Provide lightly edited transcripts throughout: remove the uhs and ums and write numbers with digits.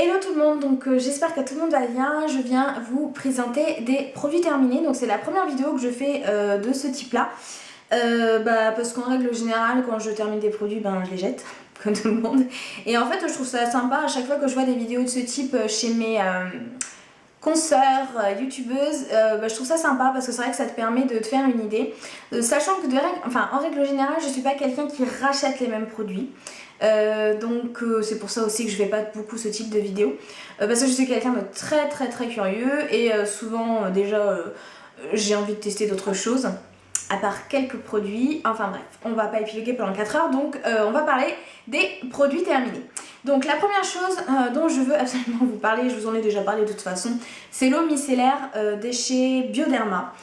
Hello tout le monde, donc j'espère que tout le monde va bien. Je viens vous présenter des produits terminés. Donc c'est la première vidéo que je fais de ce type là. Parce qu'en règle générale quand je termine des produits, je les jette comme tout le monde. Et en fait je trouve ça sympa à chaque fois que je vois des vidéos de ce type chez mes consoeurs, youtubeuses, je trouve ça sympa parce que c'est vrai que ça te permet de te faire une idée. Sachant que en règle générale je suis pas quelqu'un qui rachète les mêmes produits. C'est pour ça aussi que je fais pas beaucoup ce type de vidéos parce que je suis quelqu'un de très curieux et souvent j'ai envie de tester d'autres choses à part quelques produits. Enfin bref, on va pas épiloguer pendant 4 heures, donc on va parler des produits terminés. Donc la première chose dont je veux absolument vous parler, je vous en ai déjà parlé de toute façon, c'est l'eau micellaire de chez Bioderma.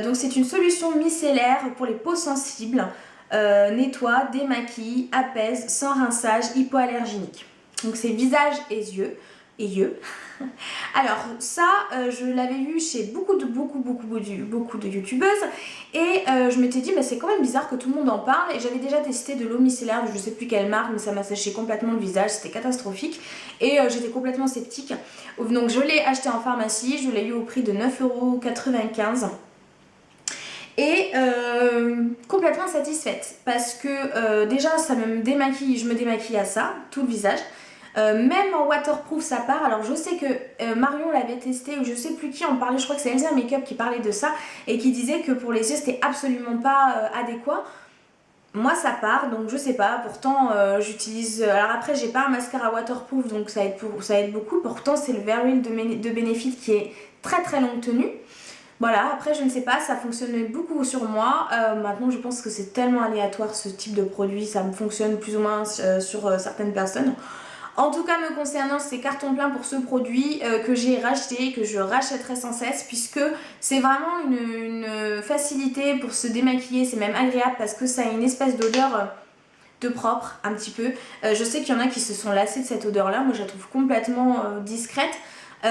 Donc c'est une solution micellaire pour les peaux sensibles. Nettoie, démaquille, apaise, sans rinçage, hypoallergénique. Donc c'est visage et yeux. Alors ça, je l'avais vu chez beaucoup de youtubeuses et je m'étais dit c'est quand même bizarre que tout le monde en parle, et j'avais déjà testé de l'eau micellaire de je sais plus quelle marque, mais ça m'a séché complètement le visage, c'était catastrophique et j'étais complètement sceptique. Donc je l'ai acheté en pharmacie, je l'ai eu au prix de 9,95 € et complètement satisfaite parce que déjà ça me démaquille, je me démaquille à ça, tout le visage. Même en waterproof ça part. Alors je sais que Marion l'avait testé, ou je sais plus qui en parlait, je crois que c'est Elsa Makeup qui parlait de ça et qui disait que pour les yeux c'était absolument pas adéquat. Moi ça part, donc je sais pas, pourtant j'utilise... Alors après j'ai pas un mascara waterproof donc ça aide beaucoup, pourtant c'est le Very Real de Benefit qui est très longue tenue. Voilà, après je ne sais pas, ça fonctionnait beaucoup sur moi. Maintenant je pense que c'est tellement aléatoire ce type de produit, ça me fonctionne plus ou moins sur certaines personnes. En tout cas me concernant, c'est carton plein pour ce produit que j'ai racheté, que je rachèterai sans cesse, puisque c'est vraiment une facilité pour se démaquiller, c'est même agréable parce que ça a une espèce d'odeur de propre un petit peu. Je sais qu'il y en a qui se sont lassés de cette odeur là, moi je la trouve complètement discrète. Bon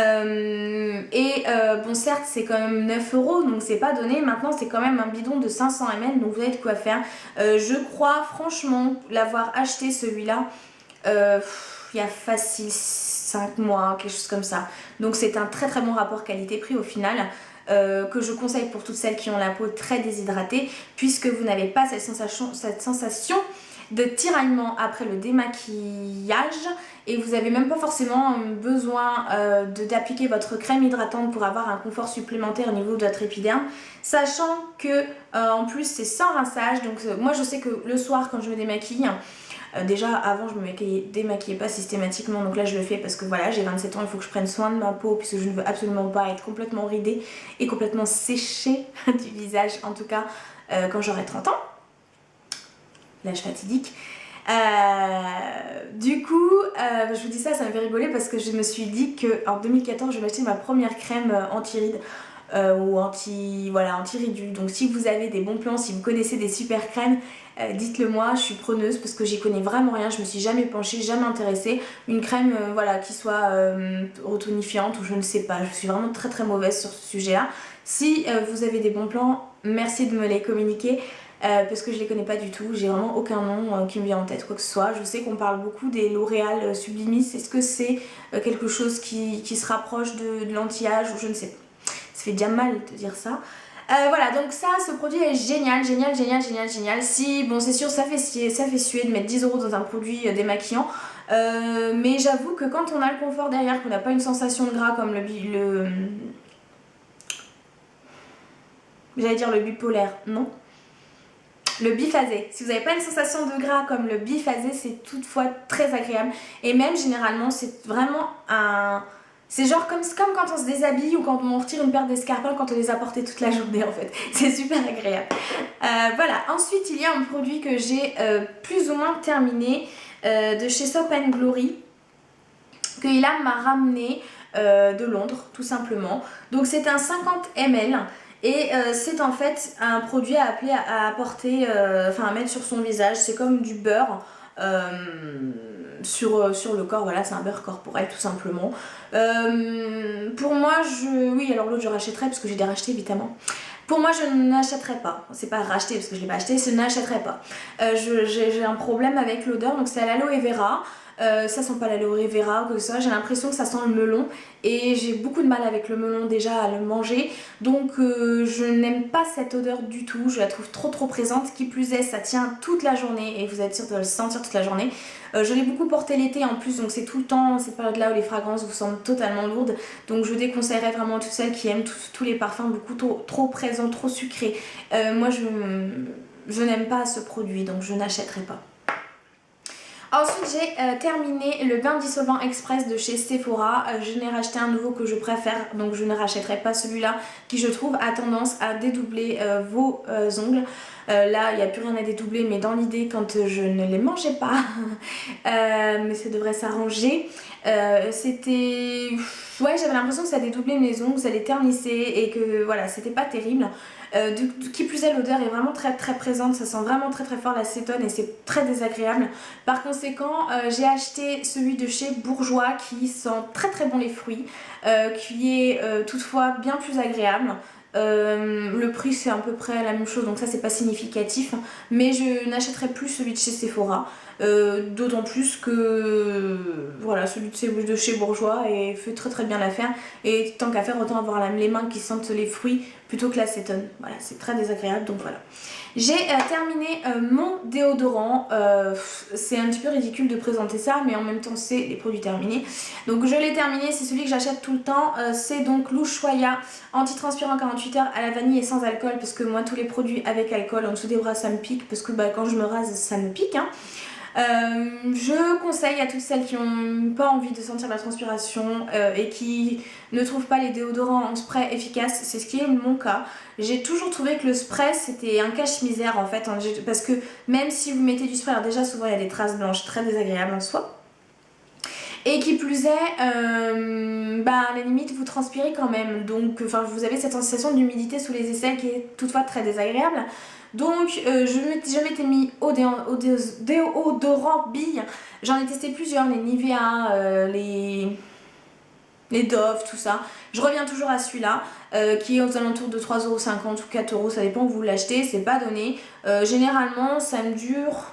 certes c'est quand même 9 €, donc c'est pas donné. Maintenant c'est quand même un bidon de 500 ml, donc vous avez de quoi faire. Je crois franchement l'avoir acheté celui-là il y a facile 5 mois, quelque chose comme ça. Donc c'est un très bon rapport qualité-prix au final. Que je conseille pour toutes celles qui ont la peau très déshydratée, puisque vous n'avez pas cette sensation de tiraillement après le démaquillage, et vous n'avez même pas forcément besoin d'appliquer votre crème hydratante pour avoir un confort supplémentaire au niveau de votre épiderme, sachant que en plus c'est sans rinçage. Donc moi je sais que le soir quand je me démaquille, déjà avant je me démaquillais pas systématiquement, donc là je le fais parce que voilà, j'ai 27 ans, il faut que je prenne soin de ma peau puisque je ne veux absolument pas être complètement ridée et complètement séchée du visage, en tout cas quand j'aurai 30 ans, l'âge fatidique. Du coup je vous dis ça me fait rigoler parce que je me suis dit qu'en 2014 je vais acheter ma première crème anti-rides ou anti-ridule. Donc si vous avez des bons plans, si vous connaissez des super crèmes, dites-le moi, je suis preneuse parce que j'y connais vraiment rien, je me suis jamais penchée, jamais intéressée. Une crème qui soit retonifiante ou je ne sais pas, je suis vraiment très mauvaise sur ce sujet là. Si vous avez des bons plans, merci de me les communiquer. Parce que je les connais pas du tout, j'ai vraiment aucun nom qui me vient en tête, quoi que ce soit. Je sais qu'on parle beaucoup des L'Oréal Sublimis, est-ce que c'est quelque chose qui se rapproche de l'anti-âge, ou je ne sais pas. Ça fait déjà mal de dire ça. Voilà, donc ça, ce produit est génial. Si, bon c'est sûr, ça fait suer de mettre 10 € dans un produit démaquillant, mais j'avoue que quand on a le confort derrière, qu'on n'a pas une sensation de gras comme j'allais dire le bipolaire, non, le biphasé. Si vous n'avez pas une sensation de gras comme le biphasé, c'est toutefois très agréable. Et même généralement, c'est vraiment un... C'est genre comme quand on se déshabille ou quand on retire une paire d'escarpins quand on les a portés toute la journée en fait. C'est super agréable. Voilà, ensuite il y a un produit que j'ai plus ou moins terminé de chez Soap & Glory, que Ilan m'a ramené de Londres tout simplement. Donc c'est un 50 ml. Et c'est en fait un produit à apporter, à mettre sur son visage. C'est comme du beurre sur le corps, voilà, c'est un beurre corporel tout simplement. Pour moi, oui, alors l'autre je rachèterai parce que j'ai des rachetés évidemment. Pour moi, je n'achèterai pas. C'est pas racheter parce que je l'ai pas acheté, je n'achèterai pas. J'ai un problème avec l'odeur, donc c'est à l'aloe vera. ça sent pas l'aloe vera ou quoi que ce soit, j'ai l'impression que ça sent le melon et j'ai beaucoup de mal avec le melon déjà à le manger, donc je n'aime pas cette odeur du tout, je la trouve trop présente, qui plus est ça tient toute la journée et vous êtes sûr de le sentir toute la journée. Je l'ai beaucoup porté l'été en plus, donc c'est tout le temps cette période là où les fragrances vous semblent totalement lourdes, donc je déconseillerais vraiment à toutes celles qui aiment tous les parfums beaucoup trop présents, trop sucrés. Moi je n'aime pas ce produit, donc je n'achèterai pas. Ensuite j'ai terminé le bain dissolvant express de chez Sephora. Je n'ai racheté un nouveau que je préfère, donc je ne rachèterai pas celui-là qui je trouve a tendance à dédoubler vos ongles. Là il n'y a plus rien à dédoubler, mais dans l'idée quand je ne les mangeais pas, mais ça devrait s'arranger. C'était... Ouais, j'avais l'impression que ça dédoublait mes ongles, ça les ternissait et que voilà, c'était pas terrible. Qui plus est, l'odeur est vraiment très présente, ça sent vraiment très fort l'acétone et c'est très désagréable. Par conséquent, j'ai acheté celui de chez Bourjois qui sent très bon les fruits, qui est toutefois bien plus agréable. Le prix c'est à peu près la même chose, donc ça c'est pas significatif, mais je n'achèterai plus celui de chez Sephora, d'autant plus que voilà, celui de chez Bourjois et fait très bien l'affaire, et tant qu'à faire autant avoir les mains qui sentent les fruits plutôt que l'acétone. Voilà, c'est très désagréable, donc voilà. J'ai terminé mon déodorant. C'est un petit peu ridicule de présenter ça, mais en même temps c'est les produits terminés. Donc je l'ai terminé, c'est celui que j'achète tout le temps. C'est donc l'Ushuaïa antitranspirant 48 heures à la vanille et sans alcool, parce que moi tous les produits avec alcool en dessous des bras ça me pique, parce que quand je me rase ça me pique, hein. Je conseille à toutes celles qui n'ont pas envie de sentir la transpiration et qui ne trouvent pas les déodorants en spray efficaces, c'est ce qui est mon cas. J'ai toujours trouvé que le spray c'était un cache-misère en fait, hein, parce que même si vous mettez du spray, alors déjà souvent il y a des traces blanches très désagréables en soi. Et qui plus est, à la limite vous transpirez quand même, donc vous avez cette sensation d'humidité sous les aisselles qui est toutefois très désagréable. Donc je m'étais mis au déodorant bille, j'en ai testé plusieurs, les Nivea, les Dove, tout ça. Je reviens toujours à celui-là qui est aux alentours de 3,50€ ou 4€, ça dépend où vous l'achetez, c'est pas donné. Généralement ça me dure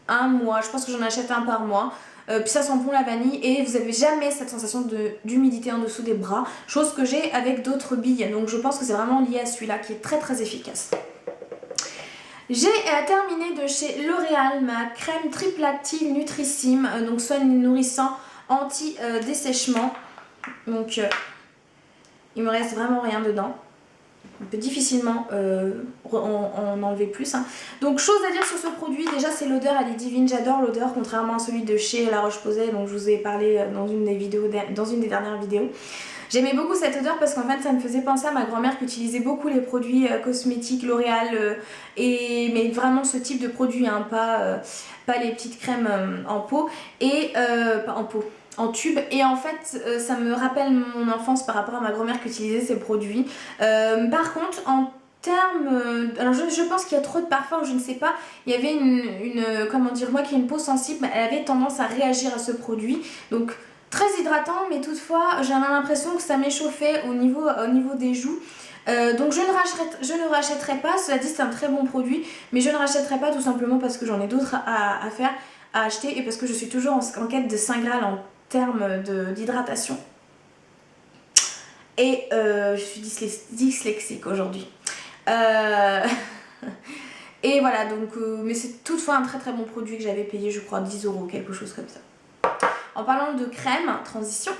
un mois, je pense que j'en achète un par mois. Puis ça sent bon la vanille et vous avez jamais cette sensation d'humidité en dessous des bras, chose que j'ai avec d'autres billes, donc je pense que c'est vraiment lié à celui-là qui est très efficace. J'ai terminé de chez L'Oréal ma crème triple active Nutrissime, donc soin nourrissant anti-dessèchement, donc il me reste vraiment rien dedans. On peut difficilement en enlever plus, hein. Donc chose à dire sur ce produit, déjà c'est l'odeur, elle est divine, j'adore l'odeur contrairement à celui de chez La Roche-Posay dont je vous ai parlé dans une des dernières vidéos. J'aimais beaucoup cette odeur parce qu'en fait ça me faisait penser à ma grand-mère qui utilisait beaucoup les produits cosmétiques L'Oréal, mais vraiment ce type de produit, hein, pas les petites crèmes en pot, et pas en pot, en tube, et en fait ça me rappelle mon enfance par rapport à ma grand-mère qui utilisait ces produits. Par contre en termes, alors je pense qu'il y a trop de parfums, je ne sais pas, il y avait comment dire, moi qui ai une peau sensible, elle avait tendance à réagir à ce produit, donc très hydratant, mais toutefois j'avais l'impression que ça m'échauffait au niveau des joues. Donc je ne rachèterai pas, cela dit c'est un très bon produit, mais je ne rachèterai pas tout simplement parce que j'en ai d'autres à acheter et parce que je suis toujours en quête de Saint Graal en termes d'hydratation. Et je suis dyslexique aujourd'hui. Et voilà, donc mais c'est toutefois un très bon produit que j'avais payé, je crois 10€, quelque chose comme ça. En parlant de crème, transition,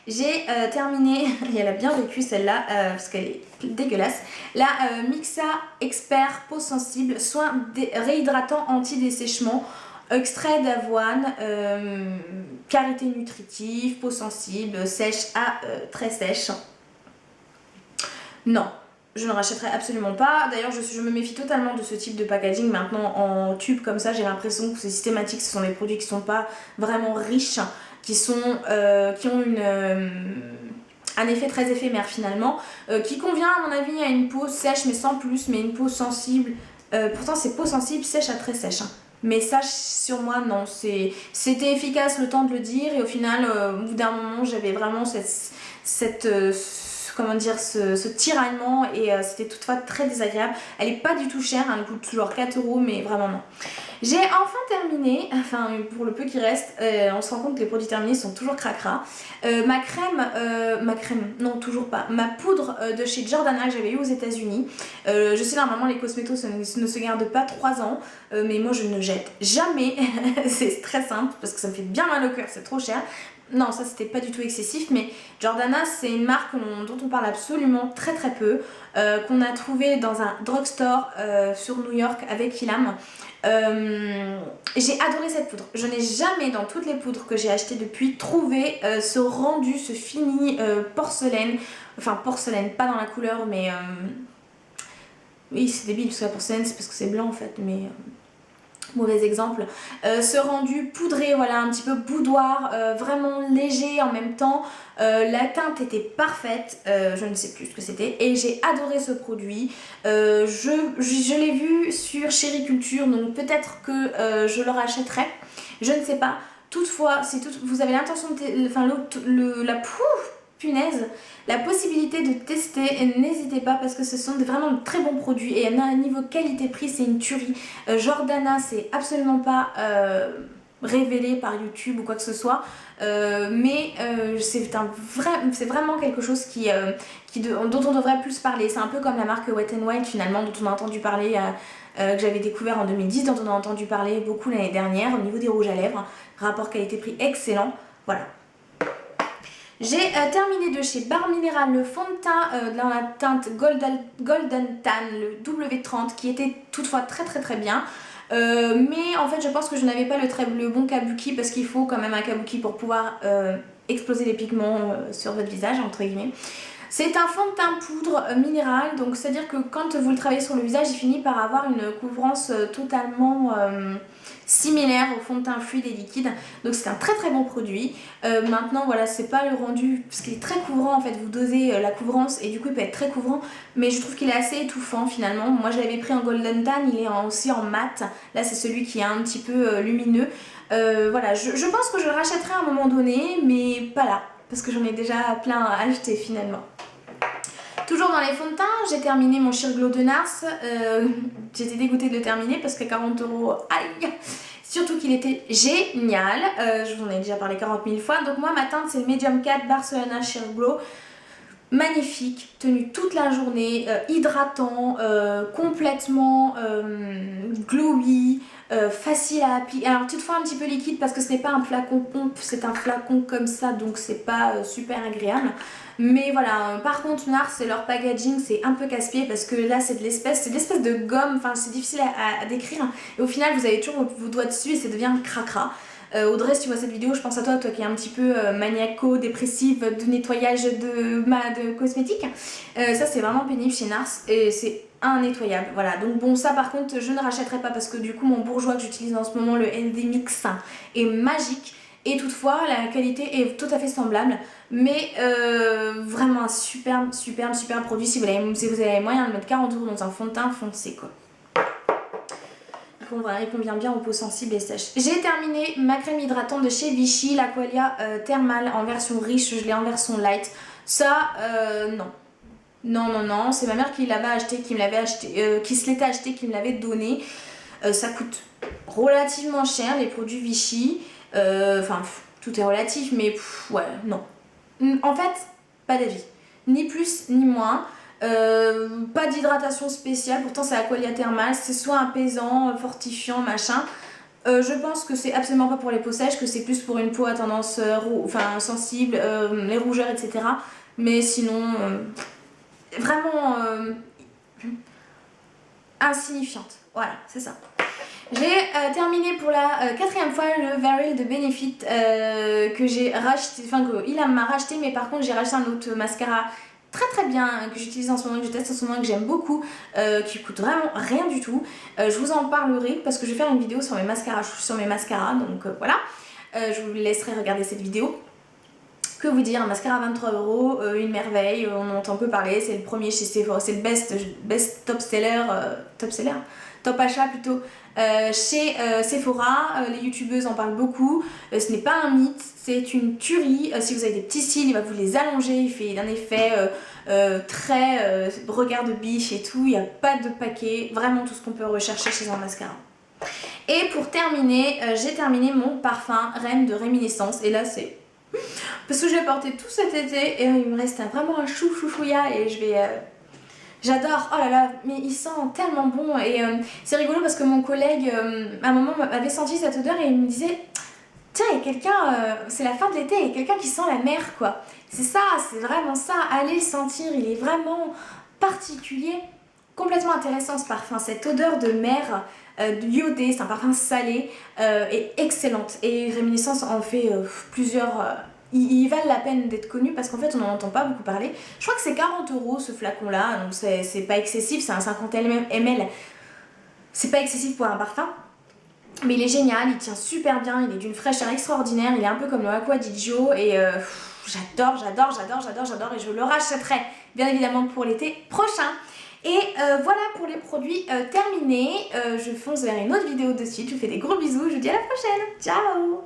j'ai terminé, et elle a bien vécu celle-là parce qu'elle est dégueulasse, la Mixa Expert Peau Sensible, soin réhydratant anti-dessèchement, extrait d'avoine, karité nutritive, peau sensible, sèche à très sèche. Non, je ne rachèterai absolument pas. D'ailleurs je me méfie totalement de ce type de packaging maintenant en tube comme ça. J'ai l'impression que c'est systématique, ce sont des produits qui ne sont pas vraiment riches, qui ont un effet très éphémère finalement, qui convient à mon avis à une peau sèche mais sans plus, mais une peau sensible. Pourtant c'est peau sensible, sèche à très sèche, hein. Mais ça sur moi non, c'était efficace le temps de le dire et au final au bout d'un moment j'avais vraiment comment dire, ce tiraillement et c'était toutefois très désagréable. Elle est pas du tout chère, hein, elle coûte toujours 4 € mais vraiment non. J'ai enfin terminé, enfin pour le peu qui reste, on se rend compte que les produits terminés sont toujours cracra. Ma crème, non toujours pas, ma poudre de chez Jordana que j'avais eu aux États-Unis. Je sais normalement les cosmétos ne se gardent pas 3 ans, mais moi je ne jette jamais, c'est très simple parce que ça me fait bien mal au cœur, c'est trop cher. Non, ça c'était pas du tout excessif, mais Jordana c'est une marque dont on parle absolument très peu, qu'on a trouvé dans un drugstore sur New York avec Ilam. J'ai adoré cette poudre. Je n'ai jamais dans toutes les poudres que j'ai achetées depuis trouvé ce rendu, ce fini porcelaine. Enfin porcelaine, pas dans la couleur mais... Oui c'est débile parce que la porcelaine c'est parce que c'est blanc en fait mais... Mauvais exemple. Ce rendu poudré, voilà, un petit peu boudoir, vraiment léger en même temps. La teinte était parfaite, je ne sais plus ce que c'était. Et j'ai adoré ce produit. Je l'ai vu sur Chériculture, donc peut-être que je le rachèterai. Je ne sais pas. Toutefois, si vous avez l'intention de... Enfin, punaise, la possibilité de tester, n'hésitez pas parce que ce sont vraiment de très bons produits et à un niveau qualité-prix c'est une tuerie. Jordana c'est absolument pas révélé par YouTube ou quoi que ce soit, mais c'est vraiment quelque chose dont on devrait plus parler. C'est un peu comme la marque Wet n Wild finalement dont on a entendu parler, que j'avais découvert en 2010, dont on a entendu parler beaucoup l'année dernière au niveau des rouges à lèvres. Rapport qualité-prix excellent, voilà. J'ai terminé de chez Barre Minéral le fond de teint dans la teinte Golden Tan, le W30, qui était toutefois très bien. Mais en fait je pense que je n'avais pas le bon kabuki parce qu'il faut quand même un kabuki pour pouvoir exploser les pigments sur votre visage entre guillemets. C'est un fond de teint poudre minéral, donc c'est à dire que quand vous le travaillez sur le visage il finit par avoir une couvrance totalement similaire au fond de teint fluide et liquide, donc c'est un très bon produit. Maintenant voilà, c'est pas le rendu parce qu'il est très couvrant en fait, vous dosez la couvrance et du coup il peut être très couvrant, mais je trouve qu'il est assez étouffant finalement. Moi je l'avais pris en Golden Tan, il est aussi en mat, là c'est celui qui est un petit peu lumineux. Voilà, je pense que je le rachèterai à un moment donné, mais pas là parce que j'en ai déjà plein à acheter finalement. Toujours dans les fonds de teint, j'ai terminé mon Sheer Glow de NARS. J'étais dégoûtée de le terminer parce qu'à 40 €, aïe! Surtout qu'il était génial. Je vous en ai déjà parlé 40 000 fois. Donc moi ma teinte c'est le Medium 4 Barcelona Sheer Glow. Magnifique, tenu toute la journée, hydratant, complètement glowy, facile à appliquer. Alors toutefois un petit peu liquide parce que ce n'est pas un flacon pompe, c'est un flacon comme ça donc c'est pas super agréable. Mais voilà, par contre NARS c'est leur packaging, c'est un peu casse-pied parce que là c'est de l'espèce de gomme, enfin c'est difficile à décrire. Et au final vous avez toujours vos doigts dessus et ça devient cracra. Audrey, si tu vois cette vidéo, je pense à toi, toi qui es un petit peu maniaco-dépressive de nettoyage de cosmétiques. Ça c'est vraiment pénible chez NARS et c'est nettoyable. Voilà, donc bon ça par contre je ne rachèterai pas parce que du coup mon bourgeois que j'utilise en ce moment, le LD Mix, est magique. Et toutefois la qualité est tout à fait semblable, mais vraiment un superbe produit. Si vous avez les moyens de mettre 40 € dans un fond de teint, foncez quoi. Il convient bien aux peaux sensibles et sèches. J'ai terminé ma crème hydratante de chez Vichy, l'Aqualia Thermal en version riche, je l'ai en version light. Ça, non, c'est ma mère qui l'avait acheté, qui se l'était acheté, qui me l'avait donné. Ça coûte relativement cher les produits Vichy. Enfin, tout est relatif, mais ouais, non. En fait, pas d'avis. Ni plus ni moins. Pas d'hydratation spéciale, pourtant c'est Aqualia Thermal, c'est soit apaisant, fortifiant, machin. Je pense que c'est absolument pas pour les peaux sèches, que c'est plus pour une peau à tendance sensible, les rougeurs, etc. Mais sinon, vraiment insignifiante. Voilà, c'est ça. J'ai terminé pour la 4e fois le Veryl de Benefit que j'ai racheté, enfin que il m'a racheté, mais par contre j'ai racheté un autre mascara très bien que j'utilise en ce moment, que je teste en ce moment, que j'aime beaucoup, qui coûte vraiment rien du tout. Je vous en parlerai parce que je vais faire une vidéo sur mes mascaras, donc voilà. Je vous laisserai regarder cette vidéo. Que vous dire, un mascara à 23 €, une merveille, on en entend peu parler, c'est le premier chez Sephora, c'est le best top seller, top achat plutôt chez Sephora. Les youtubeuses en parlent beaucoup. Ce n'est pas un mythe, c'est une tuerie. Si vous avez des petits cils, il va vous les allonger, il fait un effet très regard de biche et tout. Il n'y a pas de paquet, vraiment tout ce qu'on peut rechercher chez un mascara. Et pour terminer, j'ai terminé mon parfum Reine de Réminiscence. Et là c'est... parce que je l'ai porté tout cet été et il me reste vraiment un chouchouya et je vais... J'adore, oh là là, mais il sent tellement bon et c'est rigolo parce que mon collègue à un moment avait senti cette odeur et il me disait tiens, il y a quelqu'un, c'est la fin de l'été, il y a quelqu'un qui sent la mer quoi. C'est ça, c'est vraiment ça, allez le sentir, il est vraiment particulier, complètement intéressant ce parfum, cette odeur de mer iodée, c'est un parfum salé et excellente et Réminiscence en fait plusieurs... Ils valent la peine d'être connus parce qu'en fait on n'en entend pas beaucoup parler. Je crois que c'est 40 € ce flacon là, donc c'est pas excessif, c'est un 50 ml. C'est pas excessif pour un parfum. Mais il est génial, il tient super bien, il est d'une fraîcheur extraordinaire, il est un peu comme le Acqua di Gio et j'adore et je le rachèterai bien évidemment pour l'été prochain. Et voilà pour les produits terminés, je fonce vers une autre vidéo de suite, je vous fais des gros bisous, je vous dis à la prochaine, ciao!